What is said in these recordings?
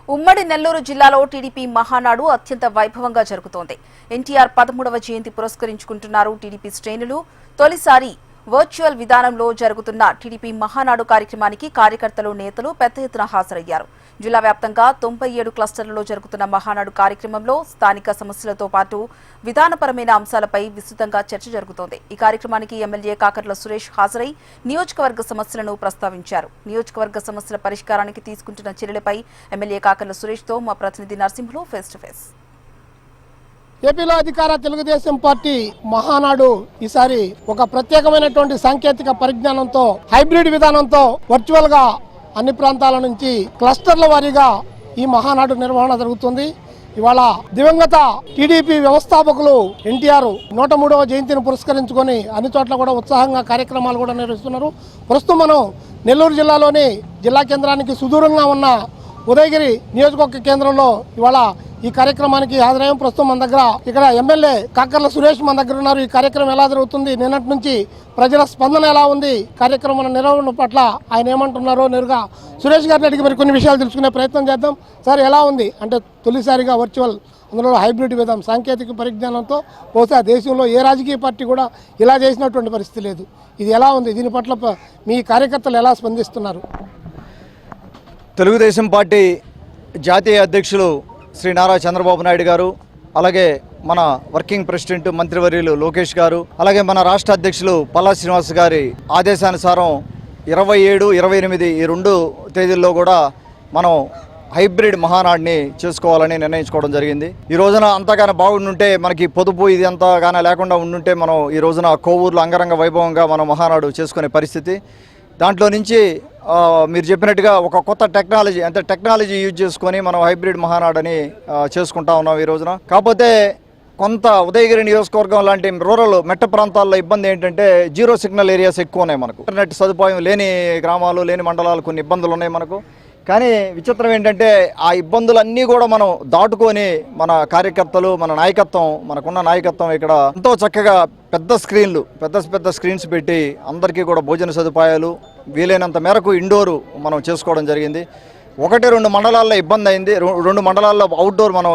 ఉమ్మడి నెల్లూరు జిల్లాలో టీడీపీ మహానాడు అత్యంత వైభవంగా జరుగుతోంది. ఎన్టీఆర్ 13వ జయంతి పురస్కరించుకుంటున్నారు టీడీపీ శ్రేణులు. తొలిసారి వర్చువల్ విధానంలో జరుగుతున్న టీడీపీ మహానాడు కార్యక్రమానికి కార్యకర్తలు, నేతలు పెద్ద ఎత్తున హాజరయ్యారు. జిల్లా వ్యాప్తంగా 97 క్లస్టర్లలో జరుగుతున్న మహానాడు కార్యక్రమంలో స్థానిక సమస్యలతో పాటు విధానపరమైన అంశాలపై విస్తృతంగా చర్చ జరుగుతోంది. ఈ కార్యక్రమానికి ఎమ్మెల్యే కాకర్ల సురేష్ హాజరై నియోజకవర్గ సమస్యలను ప్రస్తావించారు. నియోజకవర్గ సమస్యల పరిష్కారానికి తీసుకుంటున్న చర్యలపై ఎమ్మెల్యే కాకర్ల సురేష్తో మా ప్రతినిధి నరసింహులు ఫేస్ టు ఫేస్. ఏపీలో అధికార తెలుగుదేశం పార్టీ మహానాడు ఈసారి ఒక ప్రత్యేకమైనటువంటి సాంకేతిక పరిజ్ఞానంతో, హైబ్రిడ్ విధానంతో వర్చువల్ గా అన్ని ప్రాంతాల నుంచి క్లస్టర్ల వారీగా ఈ మహానాడు నిర్వహణ జరుగుతుంది. ఇవాళ దివంగత టీడీపీ వ్యవస్థాపకులు ఎన్టీఆర్ 103వ జయంతిని పురస్కరించుకొని అన్ని చోట్ల కూడా ఉత్సాహంగా కార్యక్రమాలు కూడా నిర్వహిస్తున్నారు. ప్రస్తుతం మనం నెల్లూరు జిల్లాలోని జిల్లా కేంద్రానికి సుదూరంగా ఉన్న ఉదయగిరి నియోజకవర్గ కేంద్రంలో ఇవాళ ఈ కార్యక్రమానికి హాజరయ్యాం. ప్రస్తుతం మన దగ్గర ఇక్కడ ఎమ్మెల్యే కాకర్ల సురేష్ మన దగ్గర ఉన్నారు. ఈ కార్యక్రమం ఎలా జరుగుతుంది, నిన్నటి నుంచి ప్రజల స్పందన ఎలా ఉంది, కార్యక్రమం నిర్వహణ పట్ల ఆయన ఏమంటున్నారో నేరుగా సురేష్ గారిని అడిగి మరి కొన్ని విషయాలు తెలుసుకునే ప్రయత్నం చేద్దాం. సార్, ఎలా ఉంది? అంటే తొలిసారిగా వర్చువల్, అందులో హైబ్రిడ్ విధానం, సాంకేతిక పరిజ్ఞానంతో బహుశా దేశంలో ఏ రాజకీయ పార్టీ కూడా ఇలా చేసినటువంటి పరిస్థితి లేదు. ఇది ఎలా ఉంది? దీని పట్ల మీ కార్యకర్తలు ఎలా స్పందిస్తున్నారు? తెలుగుదేశం పార్టీ జాతీయ అధ్యక్షులు శ్రీ నారా చంద్రబాబు నాయుడు గారు, అలాగే మన వర్కింగ్ ప్రెసిడెంట్ మంత్రివర్యులు లోకేష్ గారు, అలాగే మన రాష్ట్ర అధ్యక్షులు పల్లా శ్రీనివాస్ గారి ఆదేశానుసారం 27, 28 ఈ 2 తేదీల్లో కూడా మనం హైబ్రిడ్ మహానాడిని చేసుకోవాలని నిర్ణయించుకోవడం జరిగింది. ఈ రోజున అంతగానే బాగుండుంటే, మనకి పొదుపు ఇది అంతగానే లేకుండా ఉండుంటే మనం ఈ రోజున కోవూరులో అంగరంగ వైభవంగా మనం మహానాడు చేసుకునే పరిస్థితి. దాంట్లో నుంచి మీరు చెప్పినట్టుగా ఒక కొత్త టెక్నాలజీ, అంటే టెక్నాలజీ యూజ్ చేసుకొని మనం హైబ్రిడ్ మహానాడని చేసుకుంటా ఉన్నాం ఈ రోజున. కాకపోతే కొంత ఉదయగిరి నియోజకవర్గం లాంటి రూరల్ మెట్ట ప్రాంతాల్లో ఇబ్బంది ఏంటంటే, జీరో సిగ్నల్ ఏరియాస్ ఎక్కువ ఉన్నాయి. మనకు ఇంటర్నెట్ సదుపాయం లేని గ్రామాలు, లేని మండలాలు కొన్ని ఇబ్బందులు ఉన్నాయి మనకు. కానీ విచిత్రం ఏంటంటే, ఆ ఇబ్బందులన్నీ కూడా మనం దాటుకొని మన కార్యకర్తలు, మన నాయకత్వం, మనకున్న నాయకత్వం ఇక్కడ ఎంతో చక్కగా పెద్ద స్క్రీన్స్ పెట్టి అందరికీ కూడా భోజన సదుపాయాలు వీలైనంత మేరకు ఇండోరు మనం చేసుకోవడం జరిగింది. 1-2 మండలాల్లో ఇబ్బంది అయింది. 2 మండలాల్లో అవుట్డోర్ మనం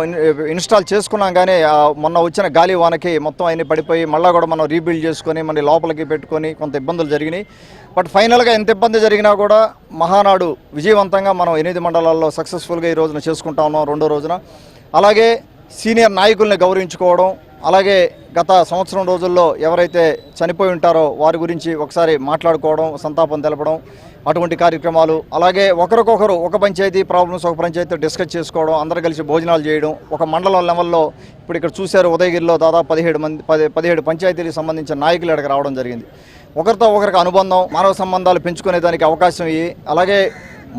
ఇన్స్టాల్ చేసుకున్నాం. కానీ మొన్న వచ్చిన గాలి వానకి మొత్తం అన్ని పడిపోయి మళ్ళీ కూడా మనం రీబిల్డ్ చేసుకొని మళ్ళీ లోపలికి పెట్టుకొని కొంత ఇబ్బందులు జరిగినాయి. బట్ ఫైనల్గా ఎంత ఇబ్బంది జరిగినా కూడా మహానాడు విజయవంతంగా మనం 8 మండలాల్లో సక్సెస్ఫుల్గా ఈ రోజున చేసుకుంటా ఉన్నాం 2వ రోజున. అలాగే సీనియర్ నాయకుల్ని గౌరవించుకోవడం, అలాగే గత సంవత్సరం రోజుల్లో ఎవరైతే చనిపోయి ఉంటారో వారి గురించి ఒకసారి మాట్లాడుకోవడం, సంతాపం తెలపడం, అటువంటి కార్యక్రమాలు. అలాగే ఒకరికొకరు, ఒక పంచాయతీ ప్రాబ్లమ్స్ ఒక పంచాయతీ డిస్కస్ చేసుకోవడం, అందరూ కలిసి భోజనాలు చేయడం. ఒక మండలం లెవెల్లో ఇప్పుడు ఇక్కడ చూశారు, ఉదయగిరిలో దాదాపు 17 పంచాయతీలకు సంబంధించిన నాయకులు ఇక్కడికి రావడం జరిగింది. ఒకరితో ఒకరికి అనుబంధం, మానవ సంబంధాలు పెంచుకునే దానికి అవకాశం ఇవి. అలాగే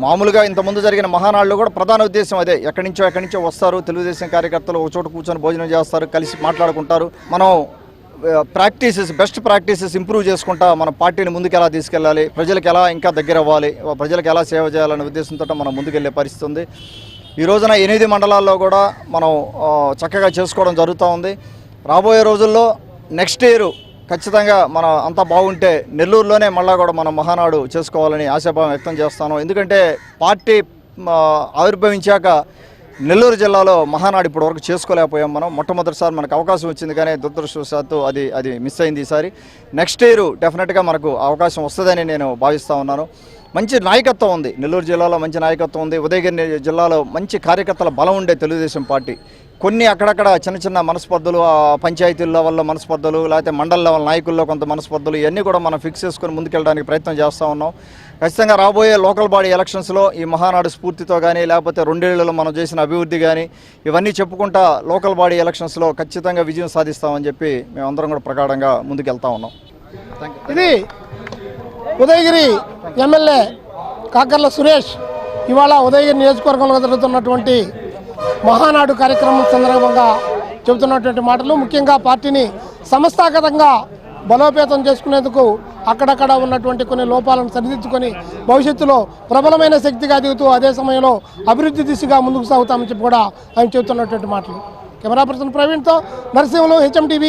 మామూలుగా ఇంతకుముందు జరిగిన మహానాడులో కూడా ప్రధాన ఉద్దేశం అదే. ఎక్కడి నుంచో వస్తారు తెలుగుదేశం కార్యకర్తలు, ఒక చోట కూర్చొని భోజనం చేస్తారు, కలిసి మాట్లాడుకుంటారు. మనం బెస్ట్ ప్రాక్టీసెస్ ఇంప్రూవ్ చేసుకుంటా మన పార్టీని ముందుకు ఎలా తీసుకెళ్ళాలి, ప్రజలకు ఎలా ఇంకా దగ్గర అవ్వాలి, ప్రజలకు ఎలా సేవ చేయాలనే ఉద్దేశంతో మనం ముందుకెళ్లే పరిస్థితి ఉంది. ఈ రోజున 8 మండలాల్లో కూడా మనం చక్కగా చేసుకోవడం జరుగుతూ ఉంది. రాబోయే రోజుల్లో నెక్స్ట్ ఇయర్ ఖచ్చితంగా మనం అంతా బాగుంటే నెల్లూరులోనే మళ్ళా కూడా మనం మహానాడు చేసుకోవాలని ఆశాభావం వ్యక్తం చేస్తాను. ఎందుకంటే పార్టీ ఆవిర్భవించాక నెల్లూరు జిల్లాలో మహానాడు ఇప్పటి వరకు చేసుకోలేకపోయాం. మనం మొట్టమొదటిసారి మనకు అవకాశం వచ్చింది, కానీ దురదృష్టవశాత్తు అది మిస్ అయింది. ఈసారి నెక్స్ట్ ఇయర్ డెఫినెట్గా మనకు అవకాశం వస్తుందని నేను భావిస్తూ ఉన్నాను. మంచి నాయకత్వం ఉంది నెల్లూరు జిల్లాలో, మంచి నాయకత్వం ఉంది. ఉదయగిరి జిల్లాలో మంచి కార్యకర్తల బలం ఉండే తెలుగుదేశం పార్టీ. కొన్ని అక్కడక్కడ చిన్న మనస్పర్ధలు, పంచాయతీల లెవెల్లో మనస్పర్ధలు, లేకపోతే మండల లెవెల్ నాయకుల్లో కొంత మనస్పర్ధలు, ఇవన్నీ కూడా మనం ఫిక్స్ చేసుకొని ముందుకెళ్ళడానికి ప్రయత్నం చేస్తూ ఉన్నాం. ఖచ్చితంగా రాబోయే లోకల్ బాడీ ఎలక్షన్స్లో ఈ మహానాడు స్ఫూర్తితో కానీ, లేకపోతే 2 ఏళ్లలో మనం చేసిన అభివృద్ధి కానీ ఇవన్నీ చెప్పుకుంటా లోకల్ బాడీ ఎలక్షన్స్లో ఖచ్చితంగా విజయం సాధిస్తామని చెప్పి మేమందరం కూడా ప్రకారంగా ముందుకెళ్తా ఉన్నాం. ఇది ఉదయగిరి ఎమ్మెల్యే కాకర్ల సురేష్ ఇవాళ ఉదయగిరి నియోజకవర్గంలో జరుగుతున్నటువంటి మహానాడు కార్యక్రమం సందర్భంగా చెబుతున్నటువంటి మాటలు. ముఖ్యంగా పార్టీని సంస్థాగతంగా బలోపేతం చేసుకునేందుకు అక్కడక్కడ ఉన్నటువంటి కొన్ని లోపాలను సరిదిద్దుకొని భవిష్యత్తులో ప్రబలమైన శక్తిగా దిగుతూ అదే సమయంలో అభివృద్ధి దిశగా ముందుకు సాగుతామని చెప్పి కూడా ఆయన చెబుతున్నటువంటి మాటలు. కెమెరా పర్సన్ ప్రవీణ్తో నరసింహులు, HM TV.